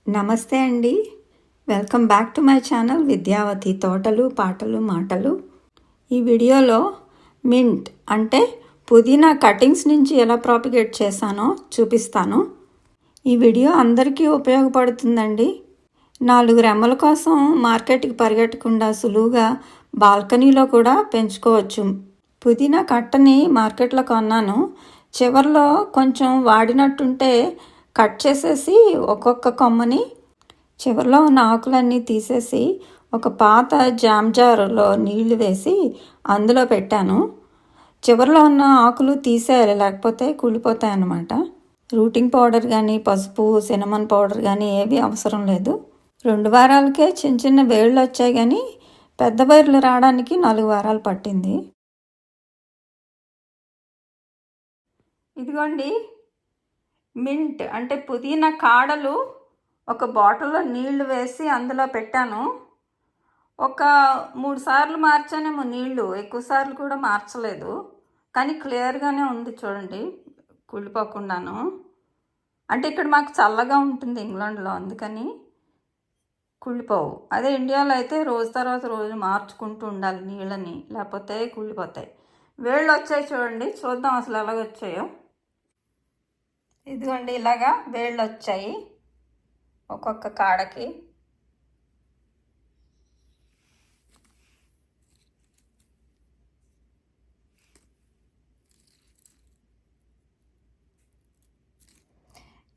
నమస్తే అండి. Welcome back to my channel Vidyavati తోటలు పాటలు మాటలు. ఈ వీడియోలో మింట్ అంటే పుదీనా కటింగ్స్ నుంచి ఎలా ప్రాపిగేట్ చేశానో చూపిస్తాను. ఈ వీడియో అందరికీ ఉపయోగపడుతుందండి. 4 రెమ్మల కోసం మార్కెట్కి పరిగెట్టకుండా సులువుగా బాల్కనీలో కూడా పెంచుకోవచ్చు. పుదీనా కట్టని మార్కెట్లో కొన్నాను. చివర్లో కొంచెం వాడినట్టుంటే కట్ చేసేసి ఒక్కొక్క కొమ్మని చివరిలో ఉన్న ఆకులన్నీ తీసేసి ఒక పాత జామ్ జారులో నీళ్లు వేసి అందులో పెట్టాను. చివరిలో ఉన్న ఆకులు తీసేయాలి, లేకపోతే కూలిపోతాయి అన్నమాట. రూటింగ్ పౌడర్ కానీ పసుపు సినమన్ పౌడర్ కానీ ఏవి అవసరం లేదు. 2 వారాలకే చిన్న చిన్న వేళ్ళు వచ్చాయి, కానీ పెద్ద వేర్లు రావడానికి 4 వారాలు పట్టింది. ఇదిగోండి మింట్ అంటే పుదీనా కాడలు ఒక బాటిల్లో నీళ్లు వేసి అందులో పెట్టాను. ఒక 3 సార్లు మార్చానేమో నీళ్లు, ఎక్కువ సార్లు కూడా మార్చలేదు. కానీ క్లియర్గానే ఉంది చూడండి, కుళ్ళిపోకుండాను. అంటే ఇక్కడ మాకు చల్లగా ఉంటుంది ఇంగ్లాండ్లో, అందుకని కుళ్ళిపోవు. అదే ఇండియాలో అయితే రోజు తర్వాత రోజు మార్చుకుంటూ ఉండాలి నీళ్ళని, లేకపోతే కుళ్ళిపోతాయి. వేళ్ళు వచ్చాయి చూడండి, చూద్దాం అసలు ఎలాగొచ్చాయో. ఇదిగోండి ఇలాగా వేళ్ళు వచ్చాయి ఒక్కొక్క కాడకి.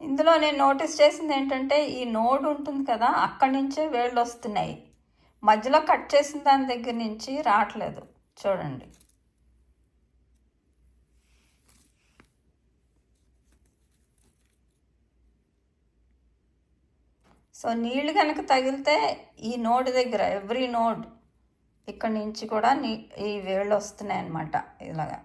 ఇందులో నేను నోటీస్ చేసింది ఏంటంటే ఈ నోడ్ ఉంటుంది కదా, అక్కడి నుంచే వేళ్ళు వస్తున్నాయి. మధ్యలో కట్ చేసిన దాని దగ్గర నుంచి రావట్లేదు చూడండి. సో నీళ్ళు కనుక తగిలితే ఈ నోడ్ దగ్గర ఎవ్రీ నోడ్ ఇక్కడి నుంచి కూడా ఈ వేళ్ళు వస్తున్నాయి అన్నమాట ఇలాగా.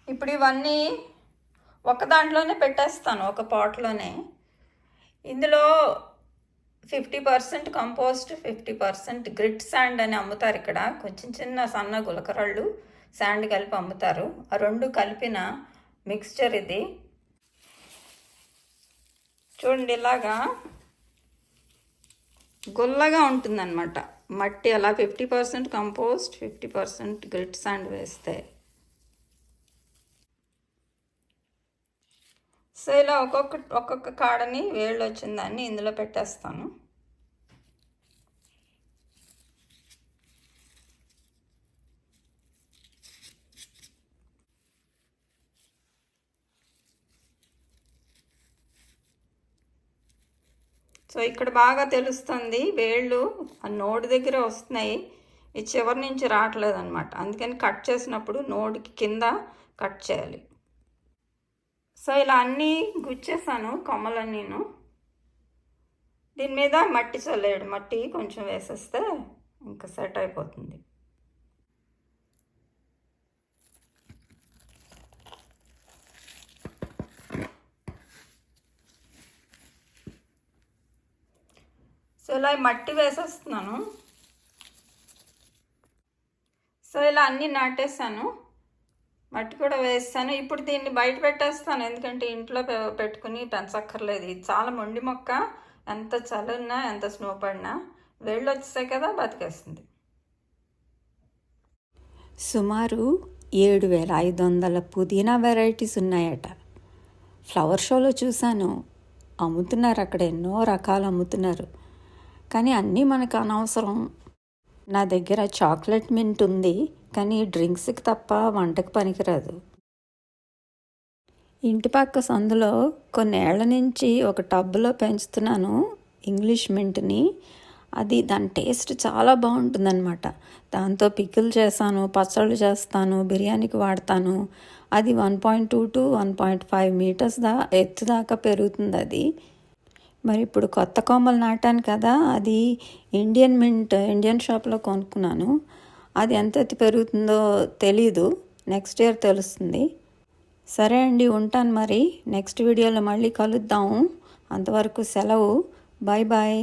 ఇప్పుడు ఇవన్నీ ఒక దాంట్లోనే పెట్టేస్తాను, ఒక పాట్లోనే. ఇందులో 50% కంపోస్ట్, 50% గ్రిట్ శాండ్ అని అమ్ముతారు ఇక్కడ. కొంచెం చిన్న సన్న గులకరాళ్ళు శాండ్ కలిపి అమ్ముతారు. ఆ 2 కలిపిన మిక్స్చర్ ఇది. చూడండి ఇలాగా గుల్లగా ఉంటుందన్నమాట మట్టి. అలా 50% కంపోస్ట్, 50% గ్రిట్ శాండ్ వేస్తే. సో ఇలా ఒక్కొక్క కాడని వేళ్ళు వచ్చిందాన్ని ఇందులో పెట్టేస్తాను. సో ఇక్కడ బాగా తెలుస్తుంది, వేళ్ళు ఆ నోడు దగ్గర వస్తున్నాయి, ఈ చివరి నుంచి రావట్లేదు అనమాట. అందుకని కట్ చేసినప్పుడు నోడుకి కింద కట్ చేయాలి. సో ఇలా అన్నీ గుచ్చేసాను కొమ్మలన్నీను. దీని మీద మట్టి చల్లేడు, మట్టి కొంచెం వేసేస్తే ఇంకా సెట్ అయిపోతుంది. సో ఇలా మట్టి వేసేస్తున్నాను. సో ఇలా అన్నీ నాటేసాను, మట్టి కూడా వేసాను. ఇప్పుడు దీన్ని బయట పెట్టేస్తాను, ఎందుకంటే ఇంట్లో పెట్టుకుని పెంచక్కర్లేదు. ఇది చాలా మొండి మొక్క, ఎంత చలి ఉన్నా ఎంత స్నో పడినా వేళ్ళు వచ్చేసాయి కదా, బతికేస్తుంది. సుమారు 7,500 పుదీనా వెరైటీస్ ఉన్నాయట. ఫ్లవర్ షోలో చూశాను, అమ్ముతున్నారు అక్కడ, ఎన్నో రకాలు అమ్ముతున్నారు. కానీ అన్నీ మనకు అనవసరం. నా దగ్గర చాక్లెట్ మింట్ ఉంది, కానీ డ్రింక్స్కి తప్ప వంటకు పనికిరాదు. ఇంటి పక్క సందులో కొన్నేళ్ల నుంచి ఒక టబ్లో పెంచుతున్నాను ఇంగ్లీష్ మింట్ని. దాని టేస్ట్ చాలా బాగుంటుందన్నమాట. దాంతో పికిల్ చేశాను, పచ్చళ్ళు చేస్తాను, బిర్యానీకి వాడతాను. అది 1.2 to 1.5 మీటర్స్ ఎత్తు దాకా పెరుగుతుంది అది. మరి ఇప్పుడు కొత్త కొమ్మలు నాటాను కదా, అది ఇండియన్ మింట్ ఇండియన్ షాప్లో కొనుక్కున్నాను. అది ఎంత ఎత్తు పెరుగుతుందో తెలీదు, నెక్స్ట్ ఇయర్ తెలుస్తుంది. సరే అండి, ఉంటాను మరి. నెక్స్ట్ వీడియోలో మళ్ళీ కలుద్దాము. అంతవరకు సెలవు. Bye bye.